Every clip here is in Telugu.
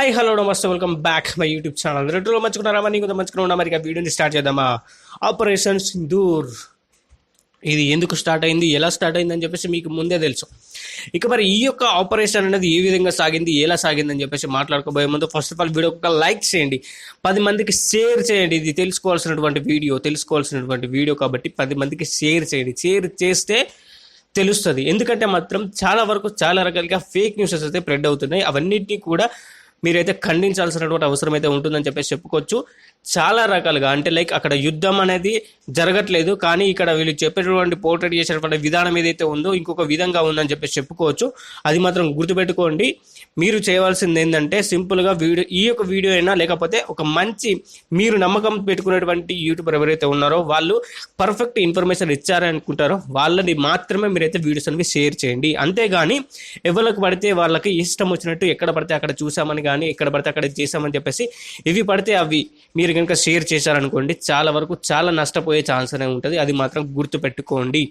హాయ్ హలో నమస్తే welcome back my YouTube channel. రెడ్లో మంచుకున్నారా? కొంత మంచుకున్నా. మరి వీడియోని స్టార్ట్ చేద్దామా? ఆపరేషన్ సింధూర్ ఇది ఎందుకు స్టార్ట్ అయింది, ఎలా స్టార్ట్ అయింది అని చెప్పేసి మీకు ముందే తెలుసు. ఇక మరి ఈ యొక్క ఆపరేషన్ అనేది ఏ విధంగా సాగింది, ఎలా సాగింది అని చెప్పేసి మాట్లాడుకోబోయే ముందు ఫస్ట్ ఆఫ్ ఆల్ వీడియో ఒక లైక్ చేయండి, 10 మందికి షేర్ చేయండి. ఇది తెలుసుకోవాల్సినటువంటి వీడియో కాబట్టి 10 మందికి షేర్ చేయండి. షేర్ చేస్తే తెలుస్తుంది. ఎందుకంటే మాత్రం చాలా వరకు చాలా రకాలుగా ఫేక్ న్యూసెస్ అయితే స్ప్రెడ్ అవుతున్నాయి. అవన్నిటినీ కూడా మీరైతే ఖండించాల్సినటువంటి అవసరం అయితే ఉంటుందని చెప్పేసి చెప్పుకోవచ్చు. చాలా రకాలుగా అంటే లైక్ అక్కడ యుద్ధం అనేది జరగట్లేదు, కానీ ఇక్కడ వీళ్ళు చెప్పేటువంటి పోర్ట్రేట్ చేసేటువంటి విధానం ఏదైతే ఉందో ఇంకొక విధంగా ఉందని చెప్పేసి చెప్పుకోవచ్చు. అది మాత్రం గుర్తుపెట్టుకోండి. మీరు చేయవలసింది ఏంటంటే సింపుల్గా ఈ యొక్క వీడియో అయినా లేకపోతే ఒక మంచి మీరు నమ్మకం పెట్టుకునేటువంటి యూట్యూబర్ ఎవరైతే ఉన్నారో వాళ్ళు పర్ఫెక్ట్ ఇన్ఫర్మేషన్ ఇచ్చారని అనుకుంటారో వాళ్ళని మాత్రమే మీరైతే వీడియోస్ అనేవి షేర్ చేయండి. అంతేగాని ఎవరికి పడితే వాళ్ళకి ఇష్టం వచ్చినట్టు ఎక్కడ పడితే అక్కడ చూసామని కానీ ఎక్కడ పడితే అక్కడ చేసామని చెప్పేసి ఇవి పడితే అవి మీరు కనుక షేర్ చేశారనుకోండి చాలా వరకు చాలా నష్టపోయే ఛాన్స్ అనేది ఉంటుంది. అది మాత్రం గుర్తుపెట్టుకోండి.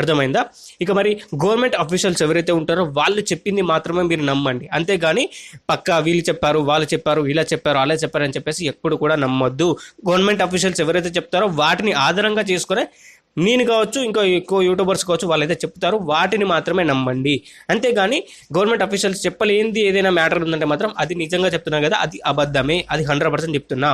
అర్థమైందా? ఇక మరి గవర్నమెంట్ అఫీషియల్స్ ఎవరైతే ఉంటారో వాళ్ళు చెప్పింది మాత్రమే మీరు నమ్మండి. అంతేగాని పక్కా వీళ్ళు చెప్పారు, వాళ్ళు చెప్పారు, ఇలా చెప్పారు, అలా చెప్పారు అని చెప్పేసి ఎప్పుడు కూడా నమ్మొద్దు. గవర్నమెంట్ అఫీషియల్స్ ఎవరైతే చెప్తారో వాటిని ఆధారంగా చేసుకునే నేను కావచ్చు, ఇంకా ఎక్కువ యూట్యూబర్స్ కావచ్చు, వాళ్ళైతే చెప్తారు వాటిని మాత్రమే నమ్మండి. అంతేగాని గవర్నమెంట్ అఫీషియల్స్ చెప్పలేంది ఏదైనా మ్యాటర్ ఉందంటే మాత్రం అది నిజంగా చెప్తున్నా కదా, అది అబద్ధమే, అది 100% చెప్తున్నా.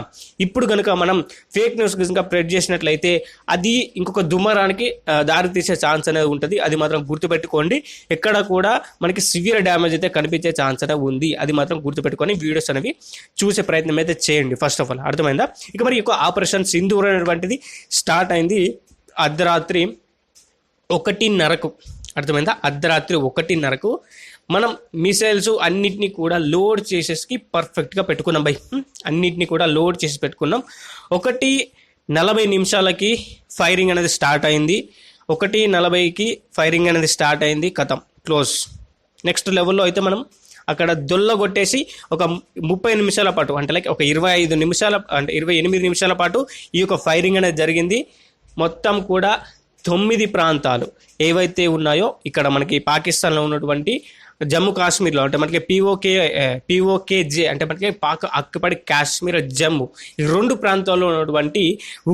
ఇప్పుడు కనుక మనం ఫేక్ న్యూస్ కనుక స్ప్రెడ్ చేసినట్లయితే అది ఇంకొక దుమ్మరానికి దారి తీసే ఛాన్స్ అనేది ఉంటుంది. అది మాత్రం గుర్తుపెట్టుకోండి. ఎక్కడ కూడా మనకి సివియర్ డ్యామేజ్ అయితే కనిపించే ఛాన్స్ అనేది ఉంది. అది మాత్రం గుర్తుపెట్టుకొని వీడియోస్ అనేవి చూసే ప్రయత్నం అయితే చేయండి ఫస్ట్ ఆఫ్ ఆల్. అర్థమైందా? ఇక మరి ఈ ఆపరేషన్ సింధూర్ అనేటువంటిది స్టార్ట్ అయింది అర్ధరాత్రి 1:30కు. అర్థమైందా? అర్ధరాత్రి 1:30కు మనం మిసైల్స్ అన్నిటినీ కూడా లోడ్ చేసేసి పర్ఫెక్ట్గా పెట్టుకున్నాం. అన్నిటినీ కూడా లోడ్ చేసి పెట్టుకున్నాం. 1:40 ఫైరింగ్ అనేది స్టార్ట్ అయింది. 1:40కి ఫైరింగ్ అనేది స్టార్ట్ అయింది. కథం క్లోజ్. నెక్స్ట్ లెవెల్లో అయితే మనం అక్కడ దొల్ల కొట్టేసి ఒక 30 నిమిషాల పాటు అంటే లైక్ ఒక 25 నిమిషాల అంటే 28 నిమిషాల పాటు ఈ యొక్క ఫైరింగ్ అనేది జరిగింది. మొత్తం కూడా 9 ప్రాంతాలు ఏవైతే ఉన్నాయో ఇక్కడ మనకి పాకిస్తాన్లో ఉన్నటువంటి జమ్మూ కాశ్మీర్లో అంటే మనకి పిఓకేజే అంటే మనకి పాక్ ఆక్యుపైడ్ కాశ్మీర్, జమ్మూ ఈ 2 ప్రాంతాల్లో ఉన్నటువంటి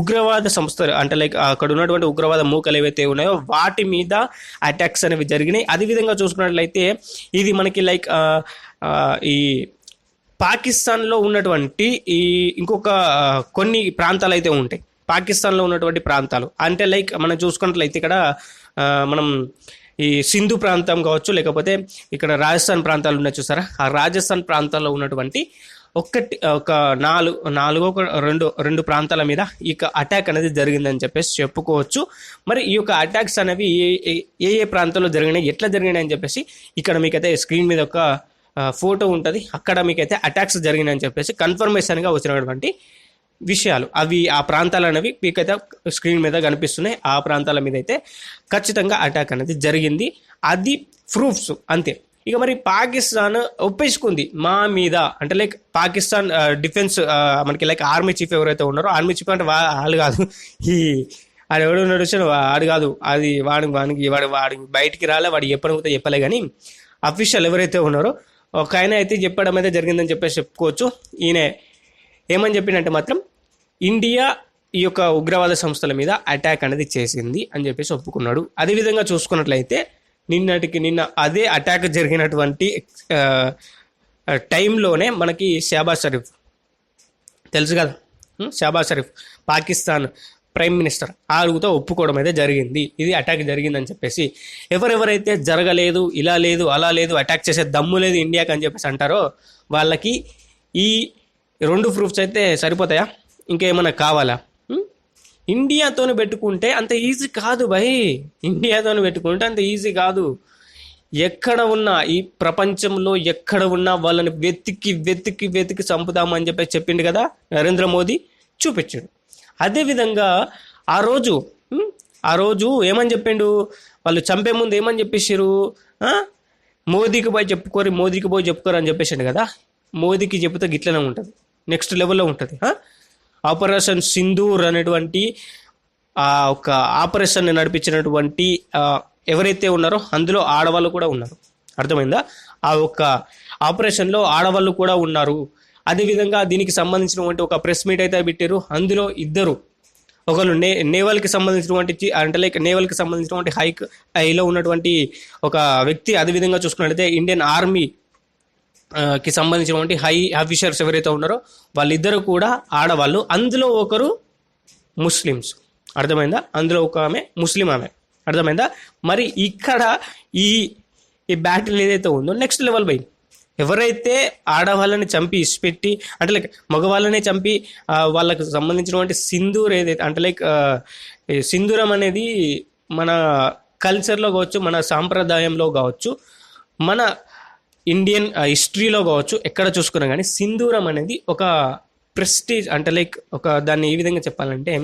ఉగ్రవాద సంస్థలు అంటే లైక్ అక్కడ ఉన్నటువంటి ఉగ్రవాద మూకలు ఏవైతే ఉన్నాయో వాటి మీద అటాక్స్ అనేవి జరిగినాయి. అదేవిధంగా చూసుకున్నట్లయితే ఇది మనకి లైక్ ఈ పాకిస్తాన్లో ఉన్నటువంటి ఈ ఇంకొక కొన్ని ప్రాంతాలు అయితే ఉంటాయి. పాకిస్తాన్లో ఉన్నటువంటి ప్రాంతాలు అంటే లైక్ మనం చూసుకున్నట్లయితే ఇక్కడ మనం ఈ సింధు ప్రాంతం కావచ్చు, లేకపోతే ఇక్కడ రాజస్థాన్ ప్రాంతాలు ఉన్నాయి చూసారా, ఆ రాజస్థాన్ ప్రాంతాల్లో ఉన్నటువంటి ఒక రెండు ప్రాంతాల మీద ఈ అటాక్ అనేది జరిగిందని చెప్పేసి చెప్పుకోవచ్చు. మరి ఈ యొక్క అటాక్స్ అనేవి ఏ ప్రాంతాల్లో జరిగినాయి, ఎట్లా జరిగినాయి అని చెప్పేసి ఇక్కడ మీకైతే స్క్రీన్ మీద ఒక ఫోటో ఉంటుంది. అక్కడ మీకైతే అటాక్స్ జరిగినాయని చెప్పేసి కన్ఫర్మేషన్గా వచ్చినటువంటి విషయాలు అవి ఆ ప్రాంతాలు అనేవి మీకైతే స్క్రీన్ మీద కనిపిస్తున్నాయి. ఆ ప్రాంతాల మీద అయితే ఖచ్చితంగా అటాక్ అనేది జరిగింది. అది ప్రూఫ్స్ అంతే. ఇక మరి పాకిస్తాన్ ఒప్పేసుకుంది మా మీద అంటే లైక్ పాకిస్తాన్ డిఫెన్స్ మనకి లైక్ ఆర్మీ చీఫ్ ఎవరైతే ఉన్నారో, ఆర్మీ చీఫ్ అంటే వాళ్ళు కాదు, ఈ వాడు ఎవడు నడుచాడు వాడు కాదు, అది వాడికి బయటికి రాలే, వాడు చెప్పకపోతే చెప్పలే, కానీ అఫీషియల్ ఎవరైతే ఉన్నారో ఒక ఆయన అయితే చెప్పడం అయితే జరిగిందని చెప్పేసి చెప్పుకోవచ్చు. ఈయన ఏమని చెప్పిందంటే మాత్రం ఇండియా ఈ యొక్క ఉగ్రవాద సంస్థల మీద అటాక్ అనేది చేసింది అని చెప్పేసి ఒప్పుకున్నాడు. అదేవిధంగా చూసుకున్నట్లయితే నిన్న అదే అటాక్ జరిగినటువంటి టైంలోనే మనకి షహబాజ్ షరీఫ్ తెలుసు కదా, షహబాజ్ షరీఫ్ పాకిస్తాన్ ప్రైమ్ మినిస్టర్ ఆరుగుతో ఒప్పుకోవడం అయితే జరిగింది. ఇది అటాక్ జరిగిందని చెప్పేసి ఎవరెవరైతే జరగలేదు, ఇలా లేదు, అలా లేదు, అటాక్ చేసే దమ్ము లేదు ఇండియాకి అని చెప్పేసి అంటారో వాళ్ళకి ఈ 2 ప్రూఫ్స్ అయితే సరిపోతాయా? ఇంకేమైనా కావాలా? ఇండియాతో పెట్టుకుంటే అంత ఈజీ కాదు భయ్. ఇండియాతో పెట్టుకుంటే అంత ఈజీ కాదు. ఎక్కడ ఉన్నా ఈ ప్రపంచంలో ఎక్కడ ఉన్నా వాళ్ళని వెతికి చంపుదామని చెప్పి చెప్పిండు కదా నరేంద్ర మోదీ, చూపించాడు. అదేవిధంగా ఆ రోజు ఏమని చెప్పిండు, వాళ్ళు చంపే ముందు ఏమని చెప్పేసారు, మోదీకి పోయి చెప్పుకోరు అని చెప్పేసాడు కదా. మోదీకి చెప్తే గిట్లనే ఉంటుంది, నెక్స్ట్ లెవెల్లో ఉంటుంది. ఆపరేషన్ సింధూర్ అనేటువంటి ఒక ఆపరేషన్ నడిపించినటువంటి ఎవరైతే ఉన్నారో అందులో ఆడవాళ్ళు కూడా ఉన్నారు. అర్థమైందా? ఆ ఒక్క ఆపరేషన్లో ఆడవాళ్ళు కూడా ఉన్నారు. అదేవిధంగా దీనికి సంబంధించినటువంటి ఒక ప్రెస్ మీట్ అయితే పెట్టారు. అందులో ఇద్దరు, ఒకళ్ళు నేవల్కి సంబంధించినటువంటి అంటే లైక్ నేవల్కి సంబంధించినటువంటి హైలో ఉన్నటువంటి ఒక వ్యక్తి, అదేవిధంగా చూసుకున్నట్లయితే ఇండియన్ ఆర్మీ కి సంబంధించినటువంటి హై ఆఫీసర్స్ ఎవరైతే ఉన్నారో వాళ్ళిద్దరు కూడా ఆడవాళ్ళు. అందులో ఒకరు ముస్లిమ్స్, అర్థమైందా? అందులో ఒక ఆమె ముస్లిం ఆమె, అర్థమైందా? మరి ఇక్కడ ఈ ఈ బ్యాటిల్ ఏదైతే ఉందో నెక్స్ట్ లెవెల్ బై, ఎవరైతే ఆడవాళ్ళని చంపి ఇచ్చిపెట్టి అంటే లైక్ మగవాళ్ళనే చంపి వాళ్ళకు సంబంధించినటువంటి సింధూర్ ఏదైతే అంటే లైక్ సింధూరం అనేది మన కల్చర్లో కావచ్చు, మన సాంప్రదాయంలో కావచ్చు, మన ఇండియన్ హిస్టరీలో కావచ్చు, ఎక్కడ చూసుకున్నా కానీ సింధూరం అనేది ఒక ప్రెస్టీజ్ అంటే లైక్ ఒక దాన్ని ఏ విధంగా చెప్పాలంటే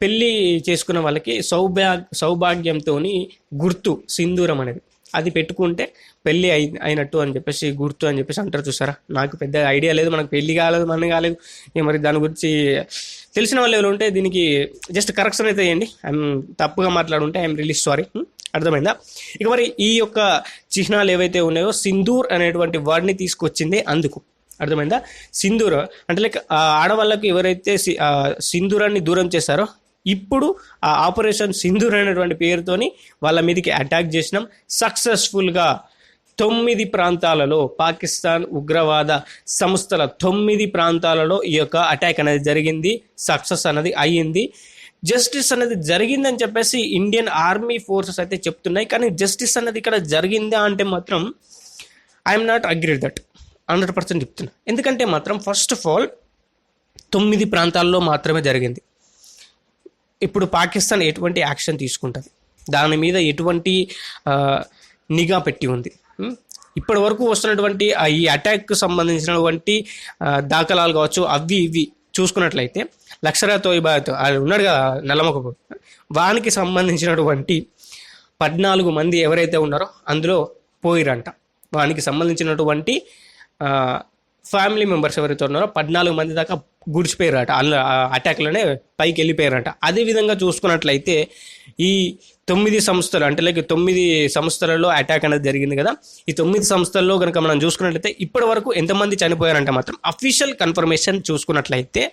పెళ్ళి చేసుకున్న వాళ్ళకి సౌభాగ్యంతో గుర్తు సింధూరం అనేది. అది పెట్టుకుంటే పెళ్ళి అయినట్టు అని చెప్పేసి గుర్తు అని చెప్పేసి అంటారు. చూసారా, నాకు పెద్ద ఐడియా లేదు, మనకు పెళ్ళి కాలేదు, మన కాలేదు, మరి దాని గురించి తెలిసిన వాళ్ళు ఎవరు ఉంటే దీనికి జస్ట్ కరెక్షన్ అయితే చేయండి. ఐఎమ్ తప్పుగా మాట్లాడుంటే ఐఎమ్ రియల్లీ సారీ. అర్థమైందా? ఇక మరి ఈ యొక్క చిహ్నాలు ఏవైతే ఉన్నాయో సింధూర్ అనేటువంటి వర్డ్ని తీసుకొచ్చింది అందుకు, అర్థమైందా? సింధూర్ అంటే లైక్ ఆడవాళ్ళకు ఎవరైతే సింధూరాన్ని దూరం చేశారో ఇప్పుడు ఆ ఆపరేషన్ సింధూర్ అనేటువంటి పేరుతోని వాళ్ళ మీదకి అటాక్ చేసినాం సక్సెస్ఫుల్గా. 9 ప్రాంతాలలో పాకిస్తాన్ ఉగ్రవాద సంస్థల 9 ప్రాంతాలలో ఈ యొక్క అటాక్ అనేది జరిగింది, సక్సెస్ అనేది అయ్యింది. జస్టిస్ అనేది జరిగిందని చెప్పేసి ఇండియన్ ఆర్మీ ఫోర్సెస్ అయితే చెప్తున్నాయి. కానీ జస్టిస్ అనేది ఇక్కడ జరిగిందా అంటే మాత్రం ఐఎమ్ నాట్ అగ్రీ దట్ 100% చెప్తున్నా. ఎందుకంటే మాత్రం ఫస్ట్ ఆఫ్ ఆల్ 9 ప్రాంతాల్లో మాత్రమే జరిగింది. ఇప్పుడు పాకిస్తాన్ ఎటువంటి యాక్షన్ తీసుకుంటుంది, దాని మీద ఎటువంటి నిఘా పెట్టి ఉంది? ఇప్పటి వరకు వస్తున్నటువంటి ఈ అటాక్కు సంబంధించినటువంటి దాఖలాలు కావచ్చు, అవి ఇవి చూసుకున్నట్లయితే లష్కర్ తోయిబా ఉన్నాడు కదా నల్లమొక, వానికి సంబంధించినటువంటి 14 మంది ఎవరైతే ఉన్నారో అందులో పోయిరంట. వానికి సంబంధించినటువంటి ఫ్యామిలీ మెంబర్స్ ఎవరైతే ఉన్నారో 14 మంది దాకా గుడిచిపోయారట, అటాక్లోనే పైకి వెళ్ళిపోయారట. అదేవిధంగా చూసుకున్నట్లయితే ఈ 9 సంస్థలు అంటే లైక్ 9 సంస్థలలో అటాక్ అనేది జరిగింది కదా. ఈ 9 సంస్థల్లో కనుక మనం చూసుకున్నట్లయితే ఇప్పటి వరకు ఎంతమంది చనిపోయారంటే మాత్రం అఫీషియల్ కన్ఫర్మేషన్ చూసుకున్నట్లయితే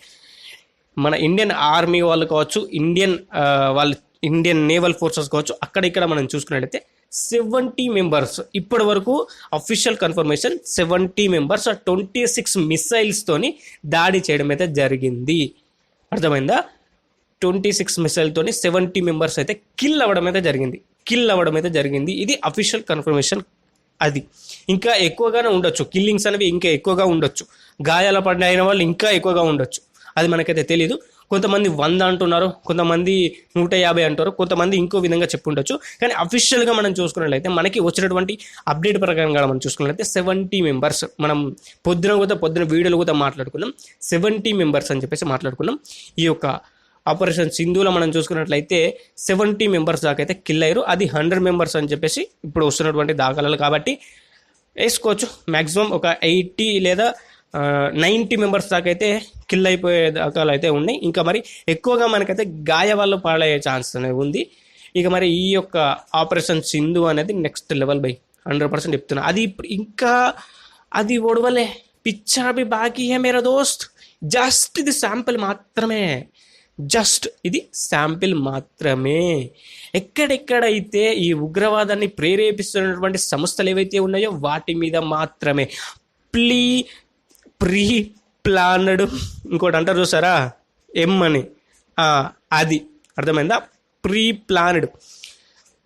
మన ఇండియన్ ఆర్మీ వాళ్ళు కావచ్చు, ఇండియన్ నేవల్ ఫోర్సెస్ కావచ్చు, అక్కడ ఇక్కడ మనం చూసుకున్నట్లయితే 70 మెంబర్స్ ఇప్పటి వరకు అఫీషియల్ కన్ఫర్మేషన్ 70 మెంబర్స్ 26 మిసైల్స్తోని దాడి చేయడం అయితే జరిగింది. అర్థమైందా? 26 మిసైల్తోని 70 మెంబర్స్ అయితే కిల్ అవ్వడం అయితే జరిగింది. ఇది అఫీషియల్ కన్ఫర్మేషన్. అది ఇంకా ఎక్కువగానే ఉండొచ్చు, కిల్లింగ్స్ అనేవి ఇంకా ఎక్కువగా ఉండొచ్చు, గాయాల పడిన వాళ్ళు ఇంకా ఎక్కువగా ఉండొచ్చు, అది మనకైతే తెలీదు. కొంతమంది 100 అంటున్నారు, కొంతమంది 150 అంటారు, కొంతమంది ఇంకో విధంగా చెప్పుండొచ్చు. కానీ అఫీషియల్గా మనం చూసుకున్నట్లయితే మనకి వచ్చినటువంటి అప్డేట్ ప్రకారంగా మనం చూసుకున్నట్లయితే 70 మెంబర్స్, మనం పొద్దున వీడియోలు కూడా మాట్లాడుకున్నాం, 70 మెంబర్స్ అని చెప్పేసి మాట్లాడుకున్నాం. ఈ యొక్క ఆపరేషన్ సింధూలో మనం చూసుకున్నట్లయితే 70 మెంబర్స్ దాకా అయితే కిల్ అయ్యారు. అది 100 మెంబర్స్ అని చెప్పేసి ఇప్పుడు వస్తున్నటువంటి దాఖలాలు కాబట్టి వేసుకోవచ్చు. మ్యాక్సిమం ఒక 80 లేదా 90 మెంబర్స్ దాకా అయితే కిల్ అయిపోయే దాఖలు అయితే ఉన్నాయి. ఇంకా మరి ఎక్కువగా మనకైతే గాయ వాళ్ళు పాడయ్యే ఛాన్స్ అనేది ఉంది. ఇక మరి ఈ యొక్క ఆపరేషన్ సింధు అనేది నెక్స్ట్ లెవెల్ బై 100% చెప్తున్నా. అది ఇంకా అది ఒడవలే, పిచ్చా భీ బాకీ హే మేరా దోస్త్. జస్ట్ ఇది శాంపిల్ మాత్రమే. ఎక్కడెక్కడైతే ఈ ఉగ్రవాదాన్ని ప్రేరేపిస్తున్నటువంటి సంస్థలు ఏవైతే ఉన్నాయో వాటి మీద మాత్రమే ప్రీ ప్లాన్డ్, ఇంకోటి అంటారు చూసారా ఎం అని, అది అర్థమైందా? Pre planned.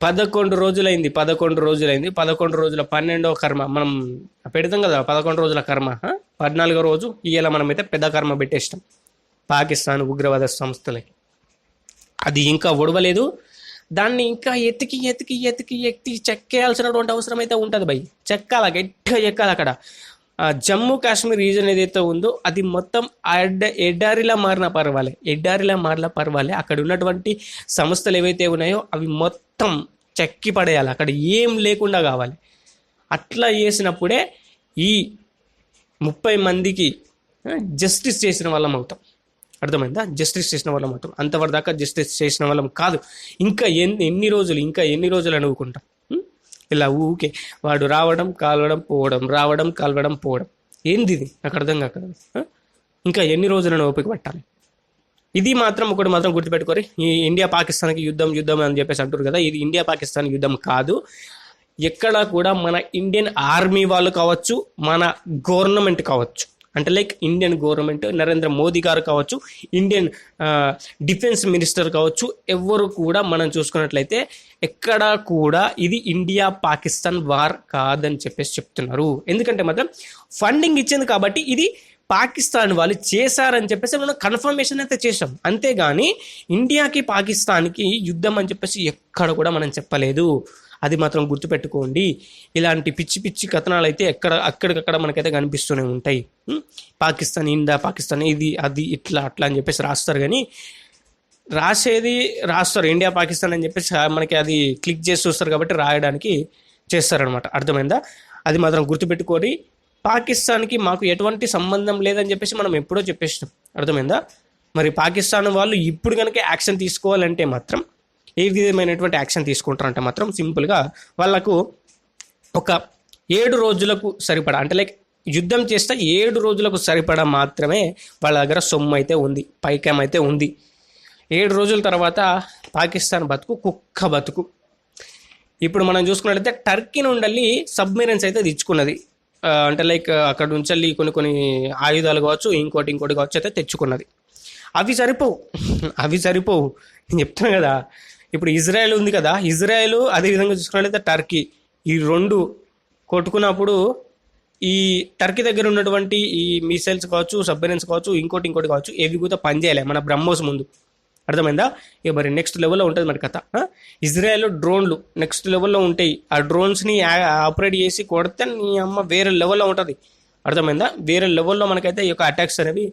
11 రోజులైంది 11 రోజుల 12వ కర్మ మనం పెడతాం కదా, 11 రోజుల కర్మ, 14వ రోజు ఇవాళ మనం అయితే పెద్ద కర్మ పెట్టేస్తాం పాకిస్తాన్ ఉగ్రవాద సంస్థలకి. అది ఇంకా ఒడవలేదు, దాన్ని ఇంకా ఎత్తికి చెక్కేయాల్సినటువంటి అవసరం అయితే ఉంటుంది భయ్. చెక్కాల, గట్టిగా చెక్కాలి. అక్కడ జమ్మూ కాశ్మీర్ రీజన్ ఏదైతే ఉందో అది మొత్తం ఎడారిలా మారినా పర్వాలే, అక్కడ ఉన్నటువంటి సంస్థలు ఏవైతే ఉన్నాయో అవి మొత్తం చెక్కి పడేయాలి, అక్కడ ఏం లేకుండా కావాలి. అట్లా చేసినప్పుడే ఈ 30 మందికి జస్టిస్ చేసిన వాళ్ళం అవుతాం. అర్థమైందా? జస్టిస్ చేసిన వాళ్ళం అవుతాం. అంతవరకు దాకా జస్టిస్ చేసిన వాళ్ళం కాదు. ఇంకా ఎన్ని రోజులు అనుకుంటాం. ఇలా ఊకే వాడు రావడం కాలవడం పోవడం, రావడం కలవడం పోవడం. ఏంది ఇది? నాకు అర్థం కాక ఇంకా ఎన్ని రోజులను ఓపిక పట్టాలి? ఇది మాత్రం ఒకటి మాత్రం గుర్తుపెట్టుకోరి, ఈ ఇండియా పాకిస్తాన్కి యుద్ధం అని చెప్పేసి అంటారు కదా, ఇది ఇండియా పాకిస్తాన్ యుద్ధం కాదు. ఎక్కడ కూడా మన ఇండియన్ ఆర్మీ వాళ్ళు కావచ్చు, మన గవర్నమెంట్ కావచ్చు, అంటే like Indian government Narendra Modi గారు కావచ్చు, ఇండియన్ డిఫెన్స్ మినిస్టర్ కావచ్చు, ఎవరు కూడా మనం చూసుకున్నట్లయితే ఎక్కడా కూడా ఇది ఇండియా పాకిస్తాన్ వార్ కాదని చెప్పేసి చెప్తున్నారు. ఎందుకంటే మాత్రం ఫండింగ్ ఇచ్చింది కాబట్టి ఇది పాకిస్తాన్ వాళ్ళు చేశారని చెప్పేసి మనం కన్ఫర్మేషన్ అయితే చేసాం. అంతేగాని ఇండియాకి పాకిస్తాన్కి యుద్ధం అని చెప్పేసి ఎక్కడ కూడా మనం చెప్పలేదు. అది మాత్రం గుర్తుపెట్టుకోండి. ఇలాంటి పిచ్చి పిచ్చి కథనాలు అయితే అక్కడికక్కడ మనకైతే కనిపిస్తూనే ఉంటాయి. పాకిస్తాన్ ఇండియా పాకిస్తాన్ ఇది అది ఇట్లా అట్లా అని చెప్పేసి రాస్తారు, కానీ రాస్తారు ఇండియా పాకిస్తాన్ అని చెప్పేసి మనకి అది క్లిక్ చేసి చూస్తారు కాబట్టి రాయడానికి చేస్తారనమాట. అర్థమైందా? అది మాత్రం గుర్తుపెట్టుకోరి. పాకిస్తాన్కి మాకు ఎటువంటి సంబంధం లేదని చెప్పేసి మనం ఎప్పుడో చెప్పేసినాం. అర్థమైందా? మరి పాకిస్తాన్ వాళ్ళు ఇప్పుడు కనుక యాక్షన్ తీసుకోవాలంటే మాత్రం ఏ విధమైనటువంటి యాక్షన్ తీసుకుంటారంటే మాత్రం సింపుల్గా వాళ్ళకు ఒక 7 రోజులకు సరిపడా, అంటే లైక్ యుద్ధం చేస్తే 7 రోజులకు సరిపడా మాత్రమే వాళ్ళ దగ్గర సొమ్ము అయితే ఉంది, పైకం అయితే ఉంది. 7 రోజుల తర్వాత పాకిస్తాన్ బతుకు కుక్క బతుకు. ఇప్పుడు మనం చూసుకున్నట్లయితే టర్కీ నుండి సబ్మెరైన్స్ అయితే తెచ్చుకున్నది. అంటే లైక్ అక్కడ నుంచి కొన్ని ఆయుధాలు కావచ్చు, ఇంకోటి కావచ్చు అయితే తెచ్చుకున్నది. అవి సరిపోవు. నేను చెప్తాను కదా, ఇప్పుడు ఇజ్రాయెల్ ఉంది కదా, ఇజ్రాయెల్ అదేవిధంగా చూసుకున్నట్లయితే టర్కీ, ఈ 2 కొట్టుకున్నప్పుడు ఈ టర్కీ దగ్గర ఉన్నటువంటి ఈ మిసైల్స్ కావచ్చు, సబ్మెరైన్స్ కావచ్చు, ఇంకోటి కావచ్చు, ఏవి కూడా పనిచేయలే మన బ్రహ్మోస్ ముందు. అర్థమైందా? ఇక మరి నెక్స్ట్ లెవెల్లో ఉంటుంది మరి కథ. ఇజ్రాయెల్ డ్రోన్లు నెక్స్ట్ లెవెల్లో ఉంటాయి. ఆ డ్రోన్స్ని ఆపరేట్ చేసి కొడితే నీ అమ్మ వేరే లెవెల్లో ఉంటుంది. అర్థమైందా? వేరే లెవెల్లో మనకైతే ఈ యొక్క అటాక్స్ అనేవి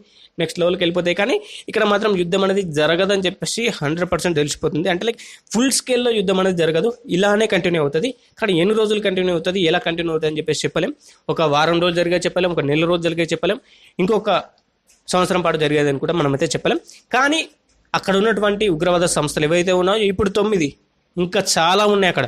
నెక్స్ట్ లెవెల్కి వెళ్ళిపోతాయి. కానీ ఇక్కడ మాత్రం యుద్ధం అనేది జరగదని చెప్పేసి 100% తెలిసిపోతుంది. అంటే లైక్ ఫుల్ స్కేల్లో యుద్ధం అనేది జరగదు, ఇలానే కంటిన్యూ అవుతుంది. కానీ ఎన్ని రోజులు కంటిన్యూ అవుతుంది, ఎలా కంటిన్యూ అవుతుంది అని చెప్పేసి చెప్పలేం. ఒక వారం రోజులు జరిగే చెప్పలేం, ఒక నెల రోజు జరిగే చెప్పలేం, ఇంకొక సంవత్సరం పాటు జరిగేదని కూడా మనమైతే చెప్పలేం. కానీ అక్కడ ఉన్నటువంటి ఉగ్రవాద సంస్థలు ఏవైతే ఉన్నాయో ఇప్పుడు 9, ఇంకా చాలా ఉన్నాయి అక్కడ.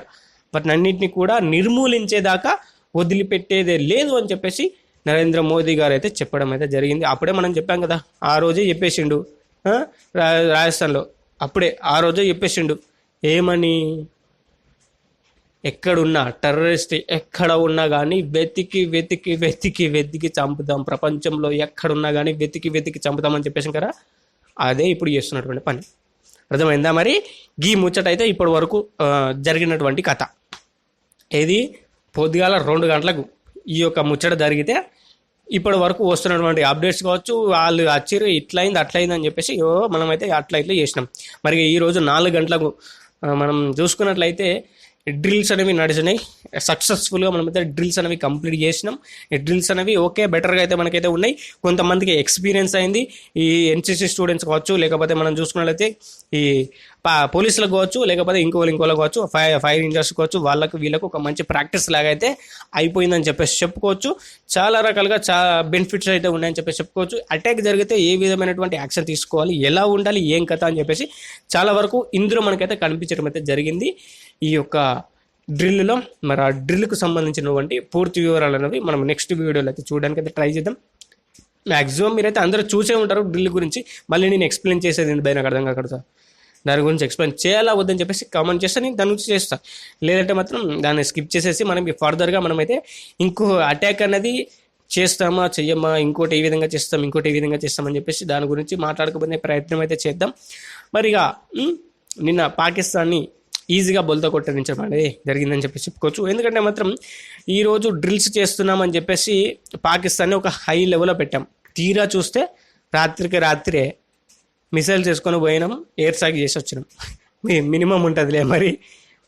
వాటిని అన్నింటినీ కూడా నిర్మూలించేదాకా వదిలిపెట్టేదే లేదు అని చెప్పేసి నరేంద్ర మోదీ గారు అయితే చెప్పడం అయితే జరిగింది. అప్పుడే మనం చెప్పాం కదా, ఆ రోజే చెప్పేసిండు రాజస్థాన్లో. అప్పుడే ఆ రోజే చెప్పేసిండు ఏమని, ఎక్కడున్నా టెర్రరిస్ట్ ఎక్కడ ఉన్నా కానీ వెతికి చంపుదాం, ప్రపంచంలో ఎక్కడున్నా కానీ వెతికి చంపుదామని చెప్పేసి కదా. అదే ఇప్పుడు చేస్తున్నటువంటి పని. అర్థమైందా? మరి ఈ ముచ్చట అయితే ఇప్పటి వరకు జరిగినటువంటి కథ. ఏది పొద్దుగాల 2 గంటలకు ఈ యొక్క ముచ్చట జరిగితే ఇప్పటి వరకు వస్తున్నటువంటి అప్డేట్స్ కావచ్చు, వాళ్ళు వచ్చారు ఇట్లయింది అట్లయింది అని చెప్పేసి మనమైతే అట్లా చేసినాం. మరి ఈరోజు 4 గంటలకు మనం చూసుకున్నట్లయితే డ్రిల్స్ అనేవి నడిచినాయి. సక్సెస్ఫుల్గా మనమైతే డ్రిల్స్ అనేవి కంప్లీట్ చేసినాం. ఈ డ్రిల్స్ అనేవి ఓకే బెటర్గా అయితే మనకైతే ఉన్నాయి. కొంతమందికి ఎక్స్పీరియన్స్ అయింది, ఈ ఎన్సీసీ స్టూడెంట్స్ కావచ్చు, లేకపోతే మనం చూసుకున్నట్లయితే ఈ పోలీసులకు కావచ్చు, లేకపోతే ఇంకోలకు కావచ్చు, ఫైర్ ఇంజనీర్స్ కావచ్చు, వీళ్ళకు ఒక మంచి ప్రాక్టీస్ లాగా అయితే అయిపోయిందని చెప్పేసి చెప్పుకోవచ్చు. చాలా రకాలుగా బెనిఫిట్స్ అయితే ఉన్నాయని చెప్పేసి చెప్పుకోవచ్చు. అటాక్ జరిగితే ఏ విధమైనటువంటి యాక్షన్ తీసుకోవాలి, ఎలా ఉండాలి, ఏం కథ అని చెప్పేసి చాలా వరకు ఇందులో మనకైతే కనిపించడం అయితే జరిగింది ఈ యొక్క డ్రిల్లో. మరి ఆ డ్రిల్కు సంబంధించినటువంటి పూర్తి వివరాలు అనేవి మనం నెక్స్ట్ వీడియోలో అయితే చూడడానికి అయితే ట్రై చేద్దాం. మ్యాక్సిమం మీరైతే అందరూ చూసే ఉంటారు డ్రిల్ గురించి. మళ్ళీ నేను ఎక్స్ప్లెయిన్ చేసేది నాకు అర్థం కాకూడదు, దాని గురించి ఎక్స్ప్లెయిన్ చేయాలా వద్దని చెప్పేసి కామెంట్ చేస్తే నేను దాని గురించి చేస్తాను. లేదంటే మాత్రం దాన్ని స్కిప్ చేసేసి మనం ఫర్దర్గా మనమైతే ఇంకో అటాక్ అనేది చేస్తామా చెయ్యమా, ఇంకోటి ఏ విధంగా చేస్తామని చెప్పేసి దాని గురించి మాట్లాడుకోబోయే ప్రయత్నం అయితే చేద్దాం. మరిగా నిన్న పాకిస్తాన్ని ఈజీగా బొల్తో కొట్టడించడం అనేది జరిగిందని చెప్పేసి చెప్పుకోవచ్చు. ఎందుకంటే మాత్రం ఈరోజు డ్రిల్స్ చేస్తున్నామని చెప్పేసి పాకిస్తాన్ని ఒక హై లెవెల్లో పెట్టాం. తీరా చూస్తే రాత్రే మిసైల్స్ చేసుకొని పోయినాం, ఎయిర్ స్ట్రైక్ చేసి వచ్చినాం. మినిమం ఉంటుందిలే. మరి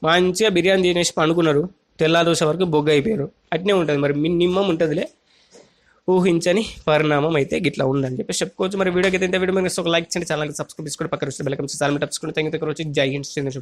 మంచిగా బిర్యానీ తినేసి పండుకున్నారు, తెల్లాదోస వరకు బొగ్గ అయిపోయారు. అట్నే ఉంటుంది, మరి మినిమం ఉంటుందిలే. ఊహించని పరిణామం అయితే గిట్లా ఉందని చెప్పేసి చెప్పుకోవచ్చు. మరి వీడియోకి అయితే వీడియో ఒక లైక్ చేయండి, ఛానల్కి సబ్స్క్రైబ్ చేసుకోండి, పక్కన వస్తే బెల్ ఐకాన్ చాలా టప్స్కొని థ్యాంక్ యూ. జై హింద్.